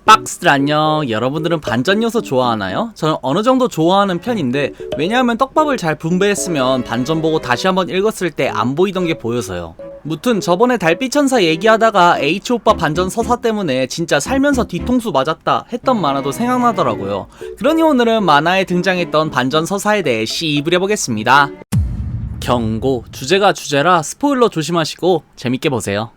박스들 안녕. 여러분들은 반전 요소 좋아하나요? 저는 어느 정도 좋아하는 편인데, 왜냐하면 떡밥을 잘 분배했으면 반전 보고 다시 한번 읽었을 때 안 보이던 게 보여서요. 무튼 저번에 달빛천사 얘기하다가 H오빠 반전 서사 때문에 진짜 살면서 뒤통수 맞았다 했던 만화도 생각나더라고요. 그러니 오늘은 만화에 등장했던 반전 서사에 대해 씹으려보겠습니다. 경고, 주제가 주제라 스포일러 조심하시고 재밌게 보세요.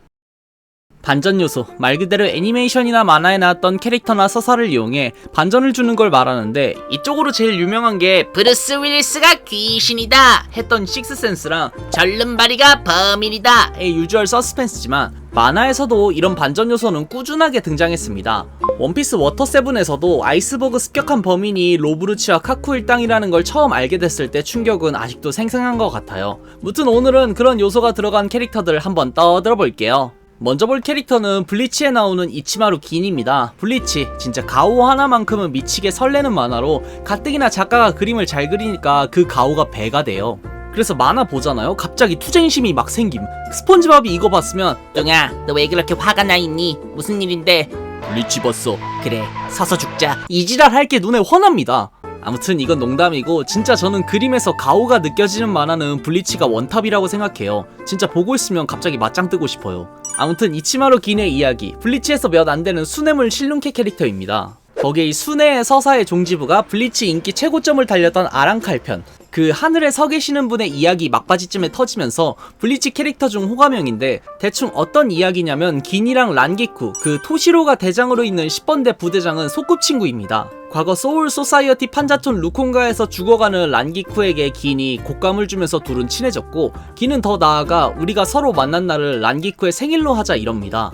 반전 요소, 말 그대로 애니메이션이나 만화에 나왔던 캐릭터나 서사를 이용해 반전을 주는 걸 말하는데, 이쪽으로 제일 유명한 게 브루스 윌리스가 귀신이다 했던 식스센스랑 절름발이가 범인이다. 의 유주얼 서스펜스지만, 만화에서도 이런 반전 요소는 꾸준하게 등장했습니다. 원피스 워터7에서도 아이스버그 습격한 범인이 로브루치와 카쿠 일당이라는 걸 처음 알게 됐을 때 충격은 아직도 생생한 것 같아요. 무튼 오늘은 그런 요소가 들어간 캐릭터들 한번 떠들어 볼게요. 먼저 볼 캐릭터는 블리치에 나오는 이치마루 긴입니다. 블리치, 진짜 가오 하나만큼은 미치게 설레는 만화로 가뜩이나 작가가 그림을 잘 그리니까 그 가오가 배가 돼요. 그래서 만화 보잖아요? 갑자기 투쟁심이 막 생김. 스폰지밥이 이거 봤으면 뚱아, 너 왜 그렇게 화가 나 있니? 무슨 일인데? 블리치 봤어. 그래, 서서 죽자. 이지랄 할 게 눈에 훤합니다. 아무튼 이건 농담이고, 진짜 저는 그림에서 가오가 느껴지는 만화는 블리치가 원탑이라고 생각해요. 진짜 보고 있으면 갑자기 맞짱 뜨고 싶어요. 아무튼 이치마루 긴의 이야기, 블리치에서 몇 안되는 수뇌물 실눈캐 캐릭터입니다. 거기에 이 수뇌의 서사의 종지부가 블리치 인기 최고점을 달렸던 아랑칼 편, 그 하늘에 서 계시는 분의 이야기 막바지쯤에 터지면서 블리치 캐릭터 중 호감형인데, 대충 어떤 이야기냐면 긴이랑 란기쿠, 그 토시로가 대장으로 있는 10번대 부대장은 소꿉친구입니다. 과거 소울 소사이어티 판자촌 루콘가에서 죽어가는 란기쿠에게 긴이 곶감을 주면서 둘은 친해졌고, 긴은 더 나아가 우리가 서로 만난 날을 란기쿠의 생일로 하자 이럽니다.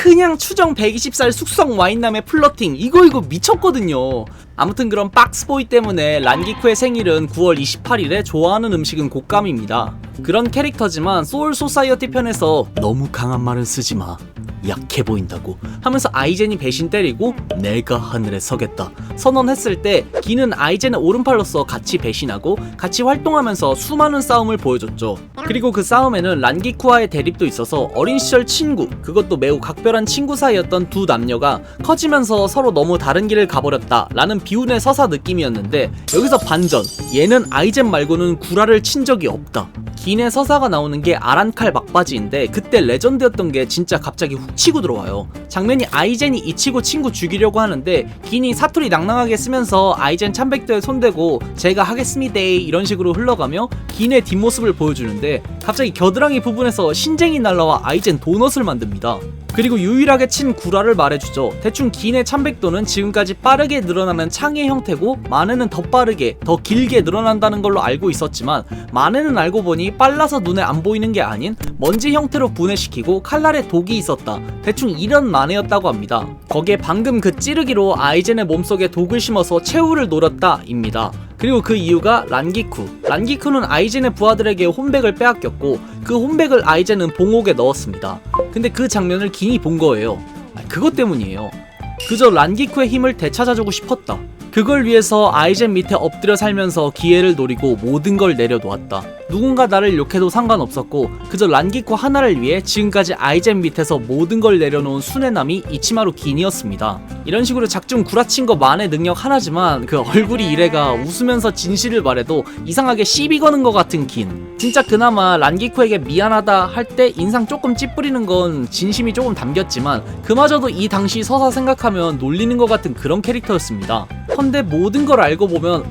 그냥 추정 120살 숙성 와인남의 플러팅, 이거 미쳤거든요. 아무튼 그런 박스보이 때문에 란기쿠의 생일은 9월 28일에 좋아하는 음식은 곶감입니다. 그런 캐릭터지만 소울 소사이어티 편에서 너무 강한 말은 쓰지마, 약해 보인다고 하면서 아이젠이 배신 때리고 내가 하늘에 서겠다 선언했을 때, 긴은 아이젠의 오른팔로서 같이 배신하고 같이 활동하면서 수많은 싸움을 보여줬죠. 그리고 그 싸움에는 란기쿠와의 대립도 있어서 어린 시절 친구, 그것도 매우 각별한 친구 사이였던 두 남녀가 커지면서 서로 너무 다른 길을 가버렸다 라는 비운의 서사 느낌이었는데, 여기서 반전, 얘는 아이젠 말고는 구라를 친 적이 없다. 긴의 서사가 나오는 게 아란칼 막바지인데, 그때 레전드였던 게 진짜 갑자기 훅 치고 들어와요. 장면이 아이젠이 이치고 친구 죽이려고 하는데, 긴이 사투리 낭낭하게 쓰면서 아이젠 참백도에 손대고 제가 하겠습니다 이런 식으로 흘러가며 긴의 뒷모습을 보여주는데, 갑자기 겨드랑이 부분에서 신쟁이 날라와 아이젠 도넛을 만듭니다. 그리고 유일하게 친 구라를 말해주죠. 대충 긴의 참백도는 지금까지 빠르게 늘어나는 창의 형태고, 만에는 더 빠르게 더 길게 늘어난다는 걸로 알고 있었지만, 만에는 알고 보니 빨라서 눈에 안 보이는 게 아닌 먼지 형태로 분해시키고 칼날에 독이 있었다, 대충 이런 만에였다고 합니다. 거기에 방금 그 찌르기로 아이젠의 몸속에 독을 심어서 최후를 노렸다 입니다. 그리고 그 이유가 란기쿠는 아이젠의 부하들에게 혼백을 빼앗겼고, 그 혼백을 아이젠은 봉옥에 넣었습니다. 근데 그 장면을 긴이 본 거예요. 그것 때문이에요. 그저 란기쿠의 힘을 되찾아주고 싶었다. 그걸 위해서 아이젠 밑에 엎드려 살면서 기회를 노리고 모든 걸 내려놓았다. 누군가 나를 욕해도 상관없었고, 그저 란기쿠 하나를 위해 지금까지 아이젠 밑에서 모든 걸 내려놓은 순애남이 이치마루 긴이었습니다. 이런 식으로 작중 구라친 거 만의 능력 하나지만, 그 얼굴이 이래가 웃으면서 진실을 말해도 이상하게 시비 거는 것 같은 긴. 진짜 그나마 란기쿠에게 미안하다 할 때 인상 조금 찌푸리는 건 진심이 조금 담겼지만, 그마저도 이 당시 서사 생각하면 놀리는 것 같은 그런 캐릭터였습니다. 헌데 모든 걸 알고 보면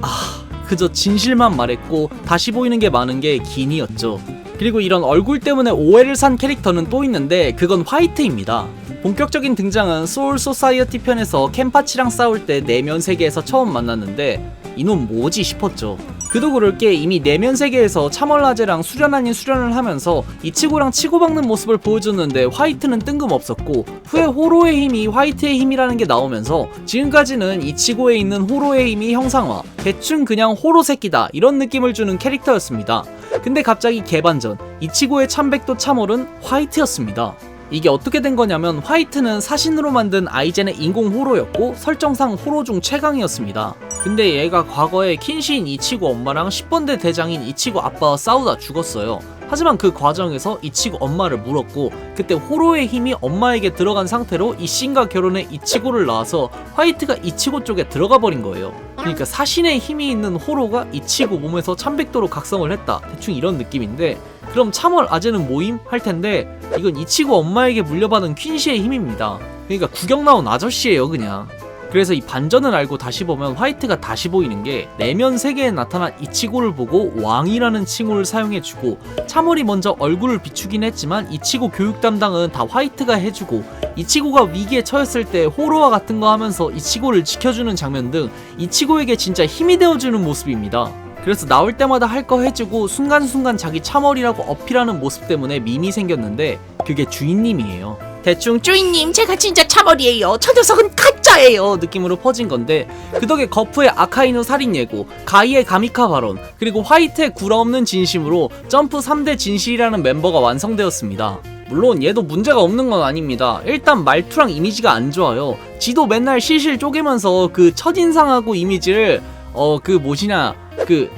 그저 진실만 말했고 다시 보이는 게 많은 게 긴이었죠. 그리고 이런 얼굴 때문에 오해를 산 캐릭터는 또 있는데, 그건 화이트입니다. 본격적인 등장은 소울 소사이어티 편에서 켄파치랑 싸울 때 내면 세계에서 처음 만났는데, 이놈 뭐지 싶었죠. 그도 그럴 게 이미 내면 세계에서 참얼라제랑 수련 아닌 수련을 하면서 이치고랑 치고박는 모습을 보여줬는데, 화이트는 뜬금없었고, 후에 호로의 힘이 화이트의 힘이라는 게 나오면서 지금까지는 이치고에 있는 호로의 힘이 형상화, 대충 그냥 호로 새끼다 이런 느낌을 주는 캐릭터였습니다. 근데 갑자기 개반전, 이치고의 참백도 참얼은 화이트였습니다. 이게 어떻게 된 거냐면, 화이트는 사신으로 만든 아이젠의 인공 호로였고 설정상 호로 중 최강이었습니다. 근데 얘가 과거에 킨시인 이치고 엄마랑 10번대 대장인 이치고 아빠와 싸우다 죽었어요. 하지만 그 과정에서 이치고 엄마를 물었고 그때 호로의 힘이 엄마에게 들어간 상태로 이신과 결혼해 이치고를 낳아서 화이트가 이치고 쪽에 들어가 버린 거예요. 그러니까 사신의 힘이 있는 호로가 이치고 몸에서 1100도로 각성을 했다. 대충 이런 느낌인데 그럼 참월 아재는 뭐임? 할 텐데 이건 이치고 엄마에게 물려받은 퀸시의 힘입니다. 그러니까 구경 나온 아저씨예요 그냥. 그래서 이 반전을 알고 다시 보면 화이트가 다시 보이는 게 내면 세계에 나타난 이치고를 보고 왕이라는 칭호를 사용해주고 참월이 먼저 얼굴을 비추긴 했지만 이치고 교육 담당은 다 화이트가 해주고 이치고가 위기에 처했을 때 호로와 같은 거 하면서 이치고를 지켜주는 장면 등 이치고에게 진짜 힘이 되어주는 모습입니다. 그래서 나올 때마다 할 거 해주고 순간순간 자기 참월이라고 어필하는 모습 때문에 밈이 생겼는데 그게 주인님이에요. 대충 주인님 제가 진짜 참월이에요. 저 녀석은 가짜예요. 느낌으로 퍼진 건데 그 덕에 거프의 아카이누 살인 예고, 가이의 가미카 발언, 그리고 화이트의 구라없는 진심으로 점프 3대 진실이라는 멤버가 완성되었습니다. 물론 얘도 문제가 없는 건 아닙니다. 일단 말투랑 이미지가 안 좋아요. 지도 맨날 실실 쪼개면서 그 첫인상하고 이미지를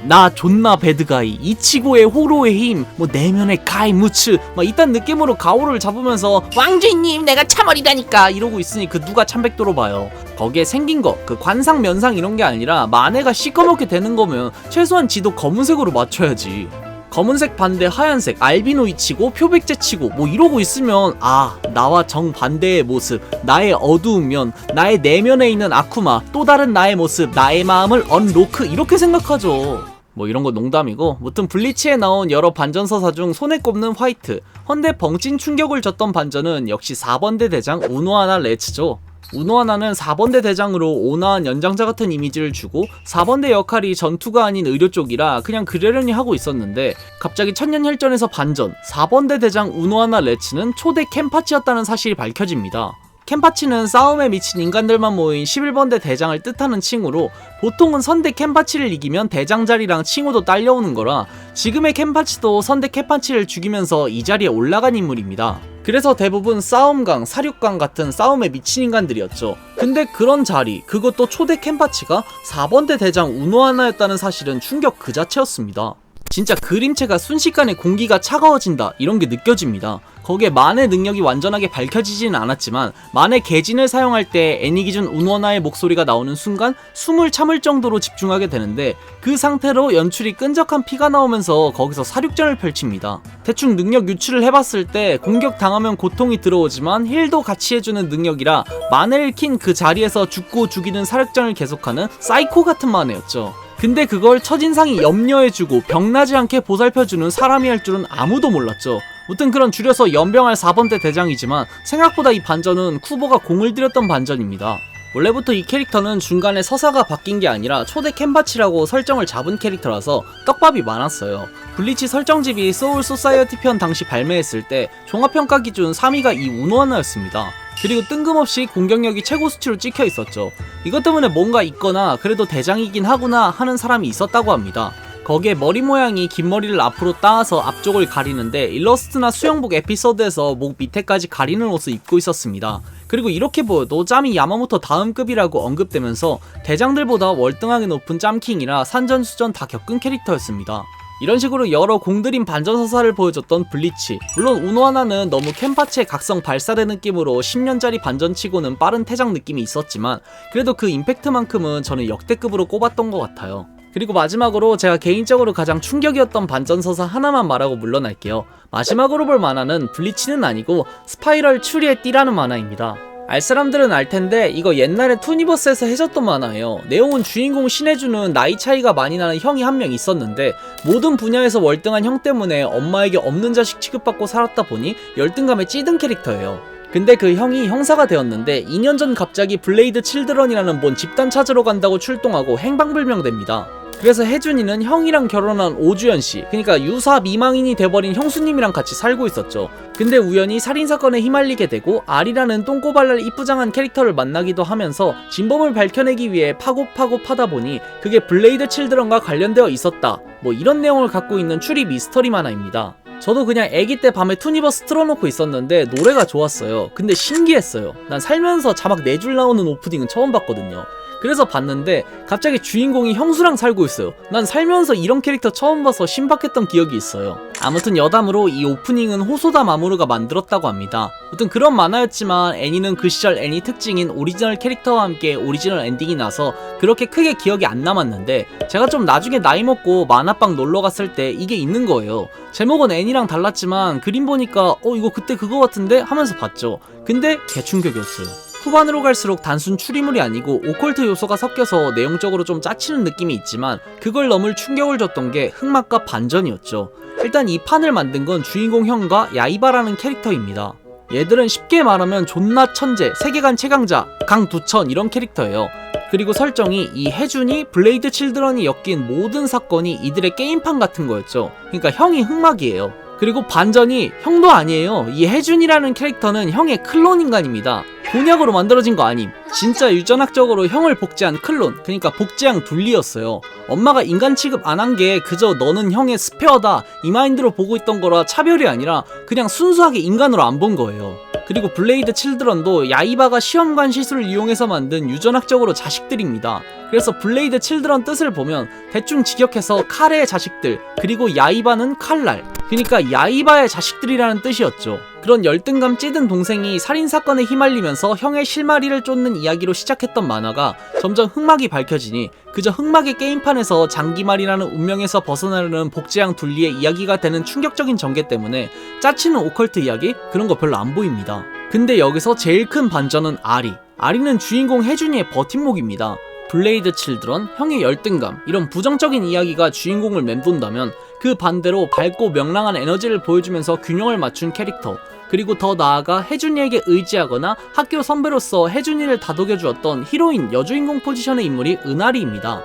나 존나 배드가이, 이치고의 호로의 힘, 뭐 내면의 가이무츠 막 이딴 느낌으로 가오를 잡으면서 왕주인님 내가 참월이라니까. 이러고 있으니 그 누가 1100도로 봐요. 거기에 생긴 거, 그 관상 면상 이런 게 아니라 만해가 시커멓게 되는 거면 최소한 지도 검은색으로 맞춰야지. 검은색 반대 하얀색, 알비노 이치고, 표백제 치고 뭐 이러고 있으면 아, 나와 정반대의 모습, 나의 어두운 면, 나의 내면에 있는 아쿠마, 또 다른 나의 모습, 나의 마음을 언로크 이렇게 생각하죠. 뭐 이런 거 농담이고, 무튼 블리치에 나온 여러 반전서사 중 손에 꼽는 화이트, 헌데 벙찐 충격을 줬던 반전은 역시 4번대 대장 우노하나 레츠죠. 우노하나는 4번대 대장으로 온화한 연장자 같은 이미지를 주고 4번대 역할이 전투가 아닌 의료 쪽이라 그냥 그러려니 하고 있었는데 갑자기 천년혈전에서 반전, 4번대 대장 우노하나 레츠는 초대 캠파치였다는 사실이 밝혀집니다. 캠파치는 싸움에 미친 인간들만 모인 11번대 대장을 뜻하는 칭호로 보통은 선대 캠파치를 이기면 대장 자리랑 칭호도 딸려오는 거라 지금의 캠파치도 선대 캠파치를 죽이면서 이 자리에 올라간 인물입니다. 그래서 대부분 싸움강, 사륙강 같은 싸움에 미친 인간들이었죠. 근데 그런 자리, 그것도 초대 캠파치가 4번대 대장 우노하나였다는 사실은 충격 그 자체였습니다. 진짜 그림체가 순식간에 공기가 차가워진다 이런 게 느껴집니다. 거기에 만의 능력이 완전하게 밝혀지지는 않았지만 만의 개진을 사용할 때 애니 기준 우노하나의 목소리가 나오는 순간 숨을 참을 정도로 집중하게 되는데 그 상태로 연출이 끈적한 피가 나오면서 거기서 사륙전을 펼칩니다. 대충 능력 유출을 해봤을 때 공격 당하면 고통이 들어오지만 힐도 같이 해주는 능력이라 만을 킨 그 자리에서 죽고 죽이는 사륙전을 계속하는 사이코 같은 만회였죠. 근데 그걸 첫인상이 염려해주고 병나지 않게 보살펴주는 사람이 할 줄은 아무도 몰랐죠. 무튼 그런 줄여서 연병할 4번대 대장이지만 생각보다 이 반전은 쿠보가 공을 들였던 반전입니다. 원래부터 이 캐릭터는 중간에 서사가 바뀐 게 아니라 초대 캠파치라고 설정을 잡은 캐릭터라서 떡밥이 많았어요. 블리치 설정집이 소울 소사이어티 편 당시 발매했을 때 종합평가 기준 3위가 이 우노하나였습니다. 그리고 뜬금없이 공격력이 최고 수치로 찍혀 있었죠. 이것 때문에 뭔가 있거나 그래도 대장이긴 하구나 하는 사람이 있었다고 합니다. 거기에 머리 모양이 긴 머리를 앞으로 따서 앞쪽을 가리는데 일러스트나 수영복 에피소드에서 목 밑에까지 가리는 옷을 입고 있었습니다. 그리고 이렇게 보여도 짬이 야마모토 다음급이라고 언급되면서 대장들보다 월등하게 높은 짬킹이라 산전수전 다 겪은 캐릭터였습니다. 이런 식으로 여러 공들인 반전서사를 보여줬던 블리치. 물론 우노하나는 너무 캠파치의 각성 발사대 느낌으로 10년짜리 반전치고는 빠른 퇴장 느낌이 있었지만 그래도 그 임팩트만큼은 저는 역대급으로 꼽았던 것 같아요. 그리고 마지막으로 제가 개인적으로 가장 충격이었던 반전서사 하나만 말하고 물러날게요. 마지막으로 볼 만화는 블리치는 아니고 스파이럴 추리의 띠라는 만화입니다. 알 사람들은 알 텐데 이거 옛날에 투니버스에서 해줬던 만화예요. 내용은 주인공 신해주는 나이 차이가 많이 나는 형이 한 명 있었는데 모든 분야에서 월등한 형 때문에 엄마에게 없는 자식 취급받고 살았다 보니 열등감에 찌든 캐릭터예요. 근데 그 형이 형사가 되었는데 2년 전 갑자기 블레이드 칠드런이라는 뭔 집단 찾으러 간다고 출동하고 행방불명됩니다. 그래서 혜준이는 형이랑 결혼한 오주연씨, 그러니까 유사 미망인이 돼버린 형수님이랑 같이 살고 있었죠. 근데 우연히 살인사건에 휘말리게 되고 알이라는 똥꼬발랄 이쁘장한 캐릭터를 만나기도 하면서 진범을 밝혀내기 위해 파고 파다 보니 그게 블레이드 칠드런과 관련되어 있었다, 뭐 이런 내용을 갖고 있는 추리 미스터리 만화입니다. 저도 그냥 애기 때 밤에 투니버스 틀어놓고 있었는데 노래가 좋았어요. 근데 신기했어요. 난 살면서 자막 4줄 나오는 오프닝은 처음 봤거든요. 그래서 봤는데 갑자기 주인공이 형수랑 살고 있어요. 난 살면서 이런 캐릭터 처음 봐서 신박했던 기억이 있어요. 아무튼 여담으로 이 오프닝은 호소다 마모루가 만들었다고 합니다. 아무튼 그런 만화였지만 애니는 그 시절 애니 특징인 오리지널 캐릭터와 함께 오리지널 엔딩이 나서 그렇게 크게 기억이 안 남았는데 제가 좀 나중에 나이 먹고 만화방 놀러 갔을 때 이게 있는 거예요. 제목은 애니랑 달랐지만 그림 보니까 이거 그때 그거 같은데 하면서 봤죠. 근데 개충격이었어요. 후반으로 갈수록 단순 추리물이 아니고 오컬트 요소가 섞여서 내용적으로 좀 짜치는 느낌이 있지만 그걸 넘을 충격을 줬던 게 흑막과 반전이었죠. 일단 이 판을 만든 건 주인공 형과 야이바라는 캐릭터입니다. 얘들은 쉽게 말하면 존나 천재, 세계관 최강자, 강두천 이런 캐릭터예요. 그리고 설정이 이 혜준이 블레이드 칠드런이 엮인 모든 사건이 이들의 게임판 같은 거였죠. 그러니까 형이 흑막이에요. 그리고 반전이 형도 아니에요. 이 혜준이라는 캐릭터는 형의 클론 인간입니다. 곤약으로 만들어진 거 아님. 진짜 유전학적으로 형을 복제한 클론, 그러니까 복제양 둘리였어요. 엄마가 인간 취급 안 한 게 그저 너는 형의 스페어다 이 마인드로 보고 있던 거라 차별이 아니라 그냥 순수하게 인간으로 안 본 거예요. 그리고 블레이드 칠드런도 야이바가 시험관 시술을 이용해서 만든 유전학적으로 자식들입니다. 그래서 블레이드 칠드런 뜻을 보면 대충 직역해서 칼의 자식들, 그리고 야이바는 칼날, 그러니까 야이바의 자식들이라는 뜻이었죠. 그런 열등감 찌든 동생이 살인사건에 휘말리면서 형의 실마리를 쫓는 이야기로 시작했던 만화가 점점 흑막이 밝혀지니 그저 흑막의 게임판에서 장기말이라는 운명에서 벗어나려는 복제양 둘리의 이야기가 되는 충격적인 전개 때문에 짜치는 오컬트 이야기? 그런 거 별로 안 보입니다. 근데 여기서 제일 큰 반전은 아리. 아리는 주인공 혜준이의 버팀목입니다. 블레이드 칠드런, 형의 열등감 이런 부정적인 이야기가 주인공을 맴돈다면 그 반대로 밝고 명랑한 에너지를 보여주면서 균형을 맞춘 캐릭터, 그리고 더 나아가 혜준이에게 의지하거나 학교 선배로서 혜준이를 다독여주었던 히로인 여주인공 포지션의 인물이 은하리입니다.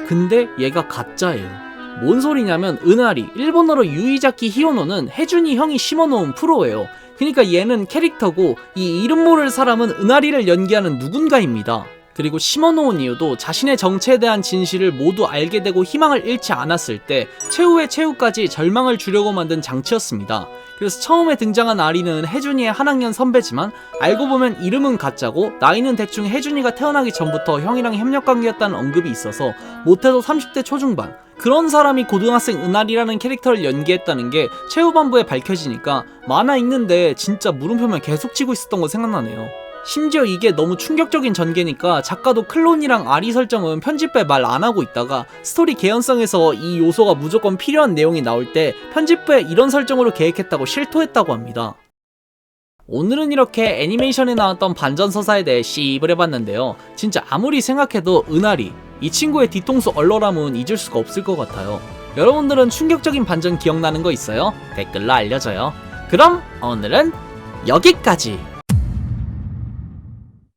근데 얘가 가짜예요. 뭔 소리냐면 은하리, 일본어로 유이자키 히요노는 혜준이 형이 심어놓은 프로예요. 그러니까 얘는 캐릭터고 이 이름 모를 사람은 은하리를 연기하는 누군가입니다. 그리고 심어놓은 이유도 자신의 정체에 대한 진실을 모두 알게 되고 희망을 잃지 않았을 때 최후의 최후까지 절망을 주려고 만든 장치였습니다. 그래서 처음에 등장한 아리는 혜준이의 한 학년 선배지만 알고 보면 이름은 가짜고 나이는 대충 혜준이가 태어나기 전부터 형이랑 협력관계였다는 언급이 있어서 못해도 30대 초중반, 그런 사람이 고등학생 은하리라는 캐릭터를 연기했다는 게 최후반부에 밝혀지니까 만화 읽는데 진짜 물음표만 계속 치고 있었던 거 생각나네요. 심지어 이게 너무 충격적인 전개니까 작가도 클론이랑 아리 설정은 편집부에 말 안하고 있다가 스토리 개연성에서 이 요소가 무조건 필요한 내용이 나올 때 편집부에 이런 설정으로 계획했다고 실토했다고 합니다. 오늘은 이렇게 애니메이션에 나왔던 반전서사에 대해 씹을 해봤는데요. 진짜 아무리 생각해도 은하리, 이 친구의 뒤통수 얼얼함은 잊을 수가 없을 것 같아요. 여러분들은 충격적인 반전 기억나는 거 있어요? 댓글로 알려줘요. 그럼 오늘은 여기까지!